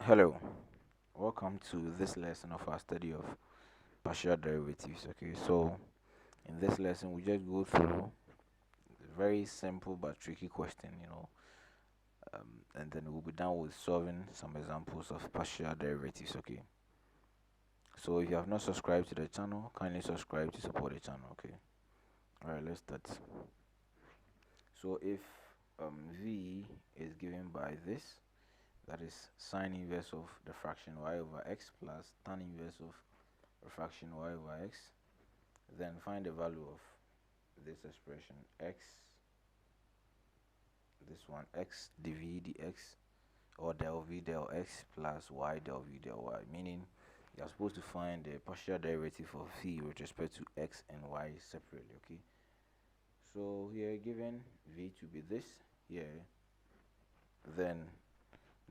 Hello, welcome to this lesson of our study of partial derivatives. Okay, so in this lesson, we just go through a very simple but tricky question, and then we'll be done with solving some examples of partial derivatives. Okay, so if you have not subscribed to the channel, kindly subscribe to support the channel. Okay, all right, let's start. So if v is given by this, that is sine inverse of the fraction y over x plus tan inverse of the fraction y over x, then find the value of this expression x, this one x dv dx, or del v del x plus y del v del y, meaning you're supposed to find the partial derivative of v with respect to x and y separately. Okay, so here given v to be this here, then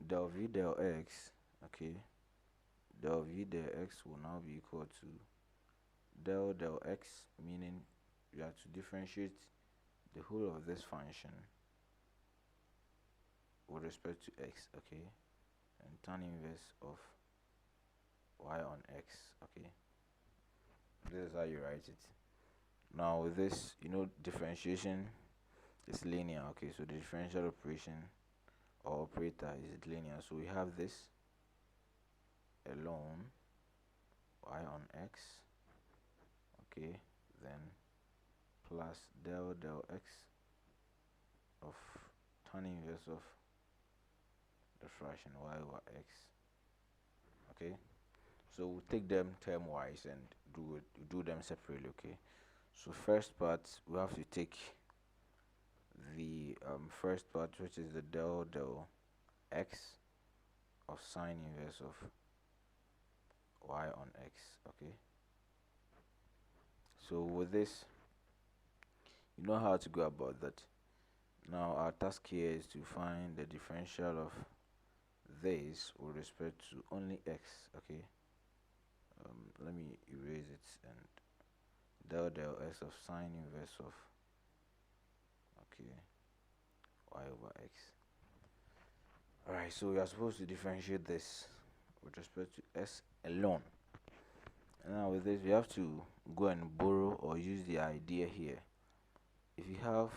del v del x, okay, del v del x will now be equal to del x, meaning you have to differentiate the whole of this function with respect to x, okay, and tan inverse of y on x, okay. This is how you write it. Now with this, differentiation is linear, okay, so the differential operation or operator is linear, so we have this alone, y on x, okay, then plus del x of tan inverse of the fraction y over x, okay. So we'll take them term wise and do them separately, okay. So first part, we have to take the first part, which is the del x of sine inverse of y on x, okay. So with this, you know how to go about that. Now our task here is to find the differential of this with respect to only x, okay. Let me erase it, and del x of sine inverse of, okay, y over x. Alright, so we are supposed to differentiate this with respect to s alone. And now with this, we have to go and borrow or use the idea here. If you have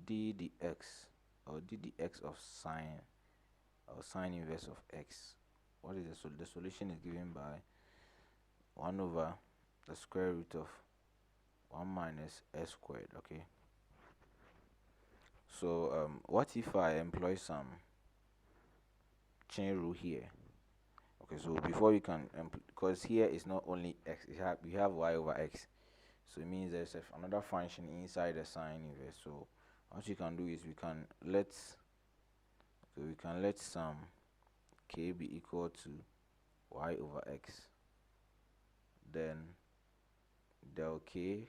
d dx or d dx of sine or sine inverse of x, what is the solution is given by 1 over the square root of 1 minus s squared, okay. So what if I employ some chain rule here? Okay, so before you can, because here is not only x, we have y over x, so it means there's another function inside the sine inverse. So what you can do is we can let some k be equal to y over x, then del k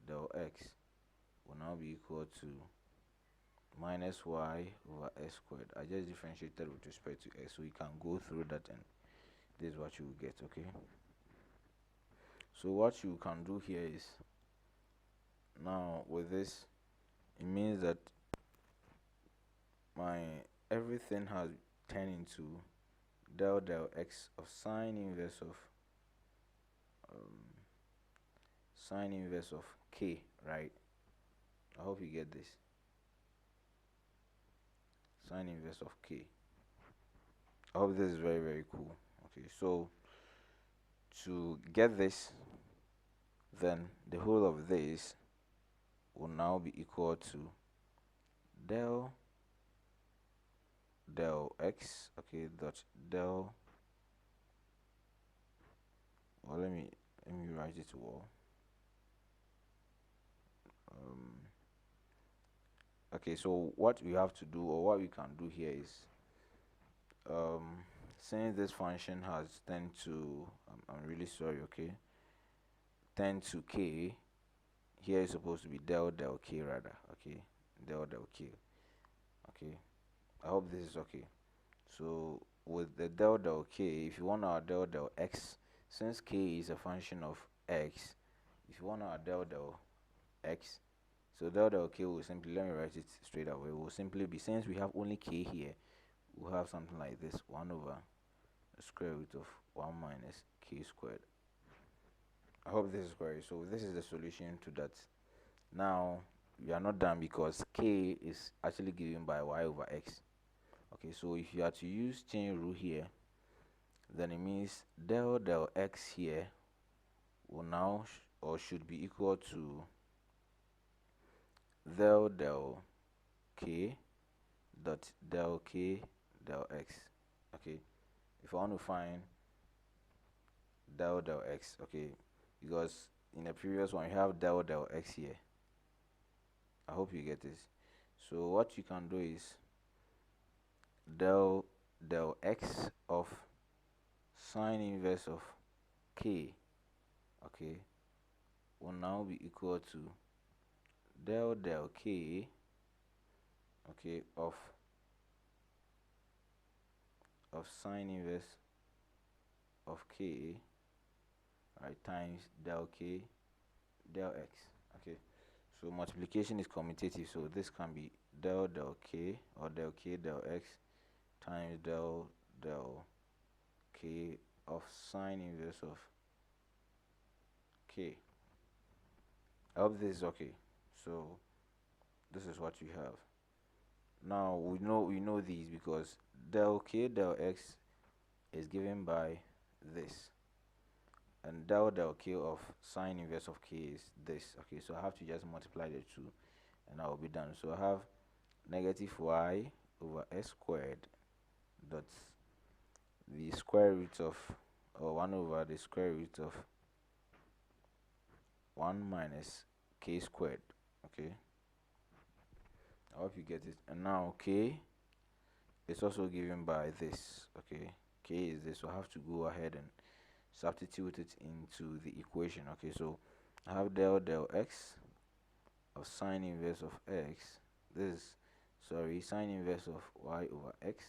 del x will now be equal to minus y over s squared. I just differentiated with respect to x, so you can go through that and this is what you will get, okay. So what you can do here is, now with this, it means that my everything has turned into del x of sine inverse of k, right? I hope you get this. Sine inverse of k. I hope this is very, very cool. Okay, so to get this, then the whole of this will now be equal to del x, okay, dot del, well, let me write it well. Okay, so what we have to do, or what we can do here is, since this function has tend to, I'm really sorry, okay, tend to k, here is supposed to be del k rather, okay, del k, okay. I hope this is okay. So with the del k, if you want our del x, since k is a function of x, if you want our del x, so del k will simply, let me write it straight away, will simply be, since we have only k here, we'll have something like this, 1 over the square root of 1 minus k squared. I hope this is correct. So this is the solution to that. Now we are not done because k is actually given by y over x. Okay, so if you are to use chain rule here, then it means del x here will now or should be equal to del k dot del k del x. Okay, if I want to find del x, okay, because in the previous one you have del x here. I hope you get this. So what you can do is del x of sine inverse of k, okay, will now be equal to del k, okay, of sine inverse of k, right, times del k del x. Okay, so multiplication is commutative, so this can be del k or del k del x times del k of sine inverse of k. I hope this is okay. So this is what you have. Now we know these because del k del x is given by this, and del k of sine inverse of k is this. Okay, so I have to just multiply the two and I will be done. So I have negative y over s squared dot the square root of, or 1 over the square root of 1 minus k squared. Okay, I hope you get it. And now k is also given by this. Okay, k is this, so I have to go ahead and substitute it into the equation. Okay, so I have del x of sine inverse of x. This is, sorry, sine inverse of y over x.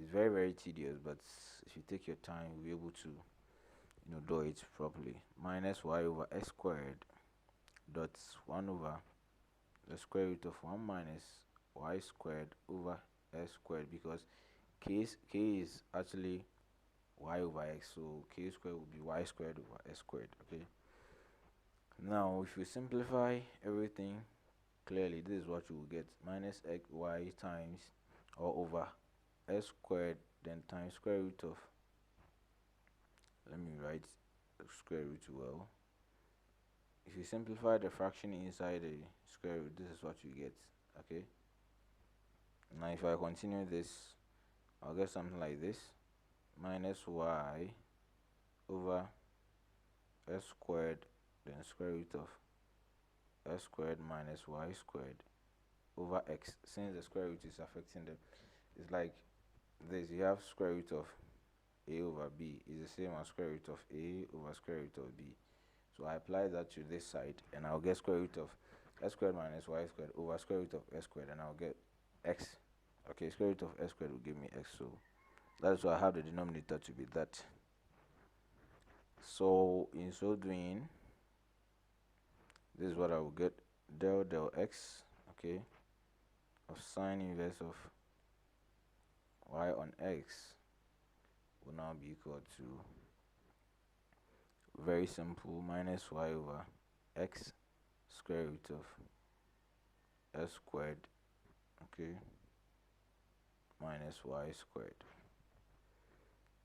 It's very tedious, but if you take your time, you'll be able to do it properly. Minus y over x squared dot 1 over the square root of 1 minus y squared over s squared, because k is actually y over x, so k squared will be y squared over s squared. Okay, now if you simplify everything clearly, this is what you will get: minus x y times or over s squared, then times square root of, let me write the square root well. If you simplify the fraction inside the square root, this is what you get. Okay, now if I continue this, I'll get something like this: minus y over s squared, then square root of s squared minus y squared over x. Since the square root is affecting them, it's like this: you have square root of a over b is the same as square root of a over square root of b. So I apply that to this side, and I'll get square root of s squared minus y squared over square root of s squared, and I'll get x. Okay, square root of s squared will give me x, so that's why I have the denominator to be that. So in so doing, this is what I will get: del x, okay, of sine inverse of y on x will now be equal to, very simple, minus y over x square root of s squared, okay, minus y squared.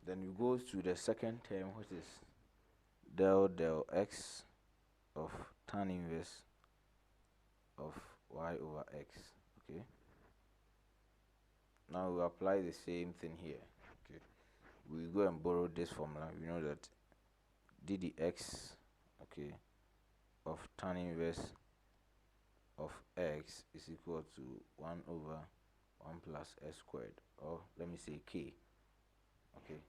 Then we go to the second term, which is del x of tan inverse of y over x. Okay, now we apply the same thing here. Okay, we go and borrow this formula. We know that ddx, okay, of tan inverse of x is equal to 1 over 1 plus s squared, or let me say k. Okay,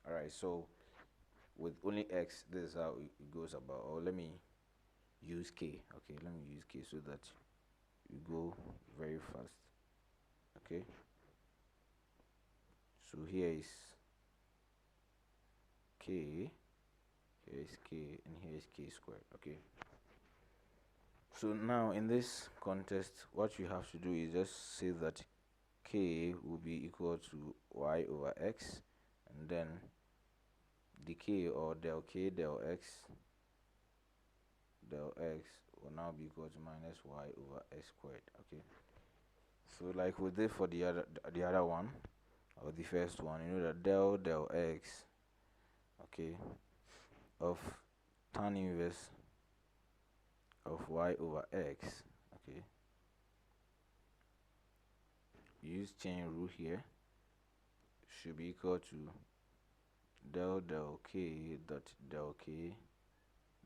all right, so with only x, this is how it goes about. Or let me use k. Okay, let me use k so that you go very fast. Okay, so here is k, here is k, and here is k squared. Okay, so now in this context, what you have to do is just say that k will be equal to y over x, and then the k, or del k del x will now be equal to minus y over x squared. Okay, so like we did for the other one, or the first one, you know that del x, okay, of tan inverse of y over x, okay, use chain rule here, should be equal to del k dot del k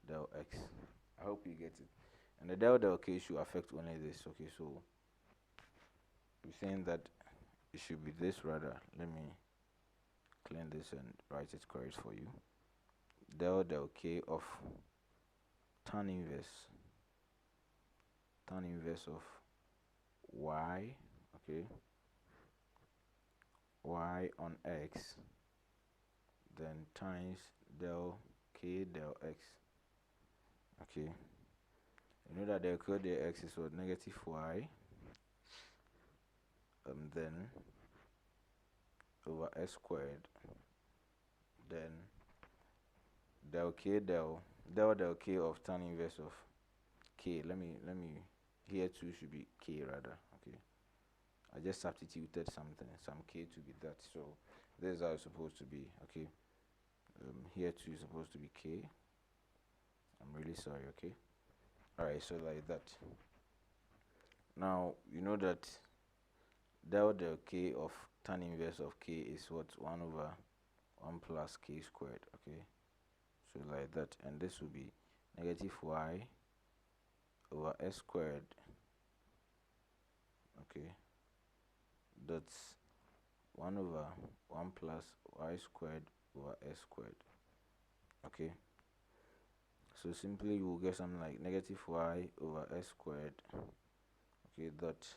del x. I hope you get it. And the del k should affect only this. Okay, so we're saying that it should be this rather. Let me clean this and write it correct for you. Del k of tan inverse of y, okay, y on x, then times del k del x. Okay, you know that del k del x is what, negative y, then over s squared, then del k del k of tan inverse of k. Let me here too should be k rather. Okay, I just substituted some k to be that, so this is how it's supposed to be. Okay, here too is supposed to be k. I'm really sorry. Okay, all right, so like that. Now you know that del k of tan inverse of k is what, 1 over 1 plus k squared. Okay, so like that, and this will be negative y over s squared, okay, that's 1 over 1 plus y squared over s squared. Okay, so simply you will get something like negative y over s squared, okay, dot,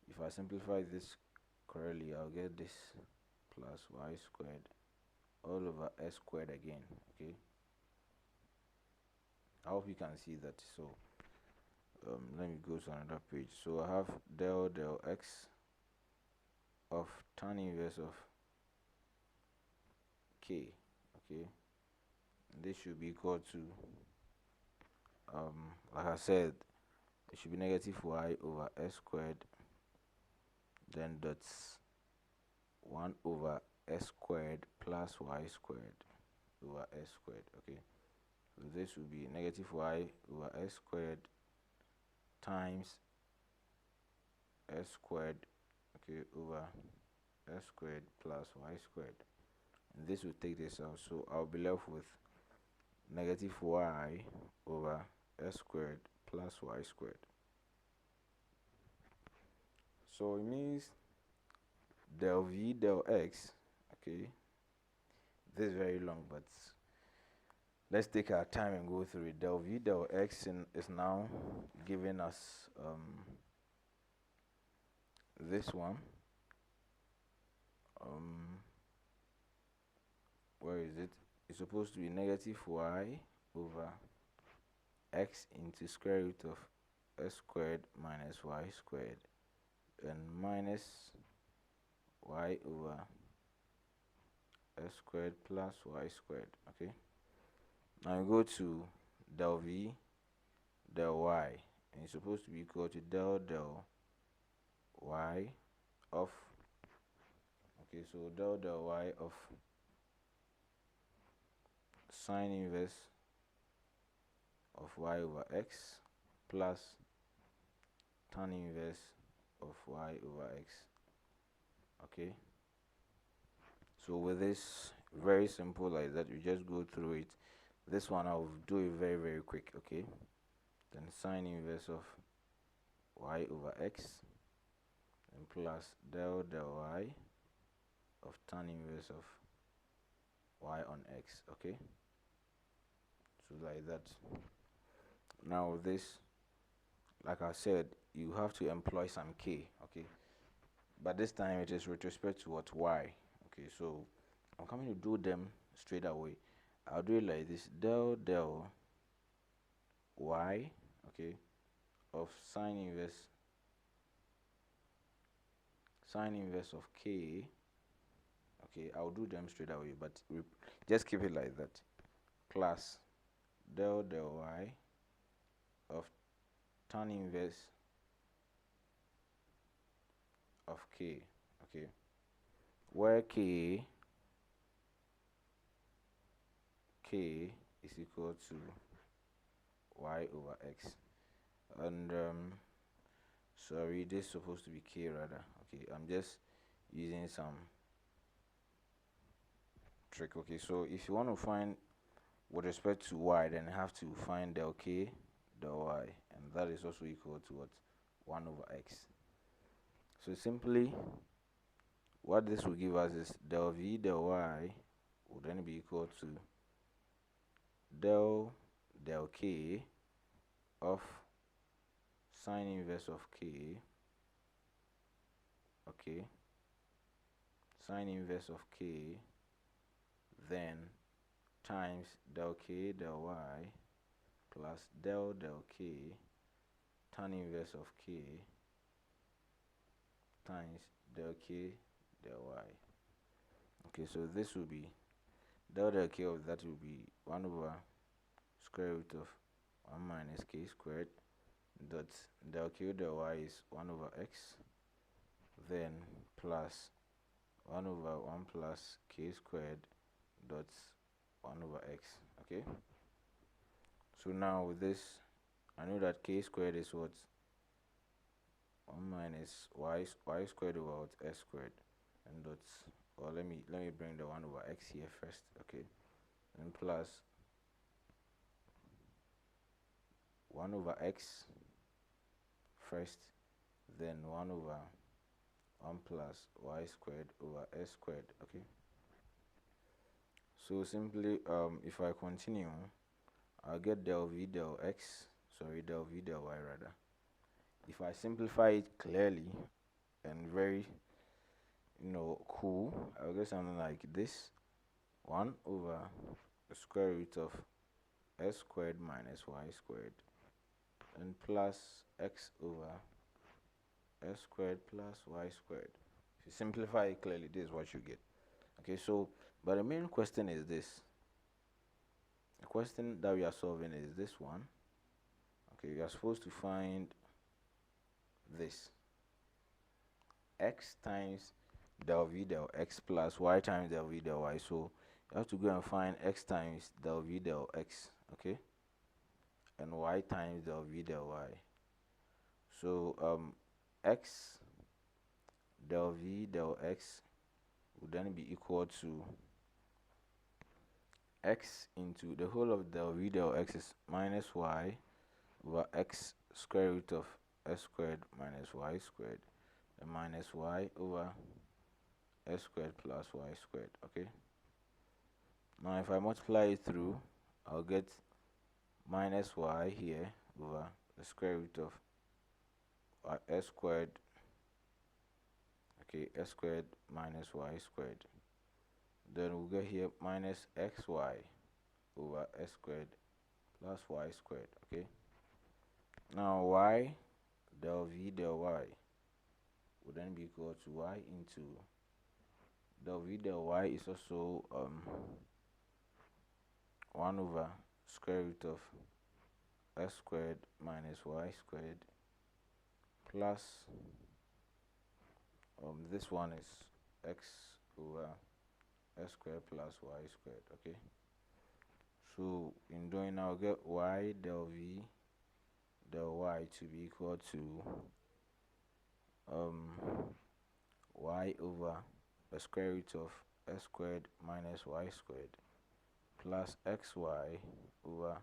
if I simplify this correctly, I'll get this plus y squared all over s squared again. Okay, I hope you can see that. So let me go to another page. So I have del x of tan inverse of k. Okay, and this should be equal to like I said, it should be negative y over s squared, then that's 1 over s squared plus y squared over s squared. Okay, so this will be negative y over s squared times s squared, okay, over s squared plus y squared, and this will take this out, so I'll be left with negative y over s squared plus y squared. So it means del v del x, okay, this is very long, but let's take our time and go through it. Del v del x is now giving us this one, where is it? It's supposed to be negative y over x into square root of s squared minus y squared, and minus y over s squared plus y squared. Okay, now we go to del v del y, and it's supposed to be equal to del y of, okay, so del y of sine inverse of y over x plus tan inverse of y over x. Okay, so with this, very simple like that, you just go through it. This one I'll do it very very quick. Okay, then sine inverse of y over x and plus del y of tan inverse of y on x. Okay, so like that. Now this, like I said, you have to employ some k. Okay, but this time it is with respect to what, y. Okay, so I'm coming to do them straight away. I'll do it like this: del y, okay, of sine sine inverse of k. Okay, I'll do them straight away, but just keep it like that. Plus del y of tan inverse of k. Okay, where k is equal to y over x, and sorry, this is supposed to be k rather. Okay, I'm just using some trick. Okay, so if you want to find with respect to y, then you have to find del k del y, and that is also equal to what? 1 over x. So simply what this will give us is del v del y will then be equal to del k of sine inverse of k, okay, sine inverse of k, then times del k del y plus del k tan inverse of k times del k del y. Okay, so this will be del k of that will be 1 over square root of 1 minus k squared dot del k del y is 1 over x, then plus 1 over 1 plus k squared dot 1 over x. Okay, so now with this, I know that k squared is what? 1 minus y squared over what? S squared, and dots, or let me bring the 1 over x here first. Okay, and plus 1 over x first, then 1 over 1 plus y squared over s squared. Okay, so simply if I continue, I'll get del v del x, sorry, del v del y rather. If I simplify it clearly and very cool, I'll get something like this: 1 over the square root of s squared minus y squared, and plus x over s squared plus y squared. If you simplify it clearly, this is what you get. Okay, so but the main question is this. The question that we are solving is this one. Okay, we are supposed to find this: x times del v del x plus y times del v del y. So you have to go and find x times del v del x, okay, and y times del v del y. So x del v del x would then be equal to x into the whole of del v del x is minus y over x square root of s squared minus y squared, and minus y over s squared plus y squared. Okay, now if I multiply it through, I'll get minus y here over the square root of s squared, okay, s squared minus y squared. Then we'll get here minus xy over s squared plus y squared. Okay, now y del v del y would then be equal to y into del v del y is also 1 over square root of s squared minus y squared plus this one is x over s squared plus y squared. Okay, so in doing, I'll get y del v del y to be equal to y over the square root of s squared minus y squared plus xy over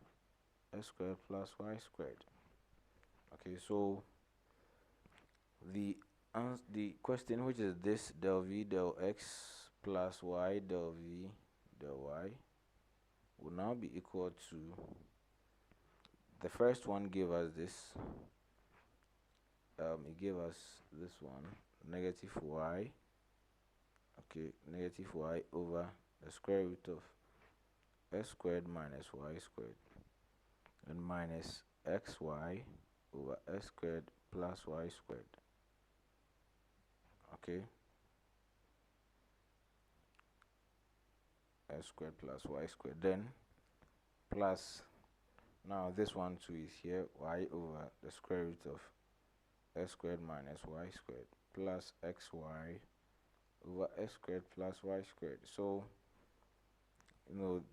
s squared plus y squared. Okay, so the question, which is this del v del x plus y del v del y, will now be equal to, the first one gave us this, it gave us this one, negative y, okay, negative y over the square root of s squared minus y squared, and minus xy over s squared plus y squared. okay, x squared plus y squared, then plus, now this one too is here, y over the square root of x squared minus y squared plus xy over x squared plus y squared. So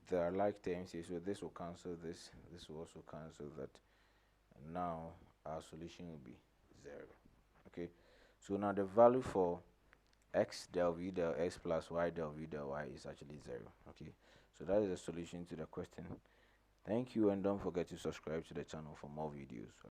there are like terms here, so this will cancel this, this will also cancel that, and now our solution will be 0. Okay, so now the value for x del v del x plus y del v del y is actually 0. Okay, so that is the solution to the question. Thank you, and don't forget to subscribe to the channel for more videos.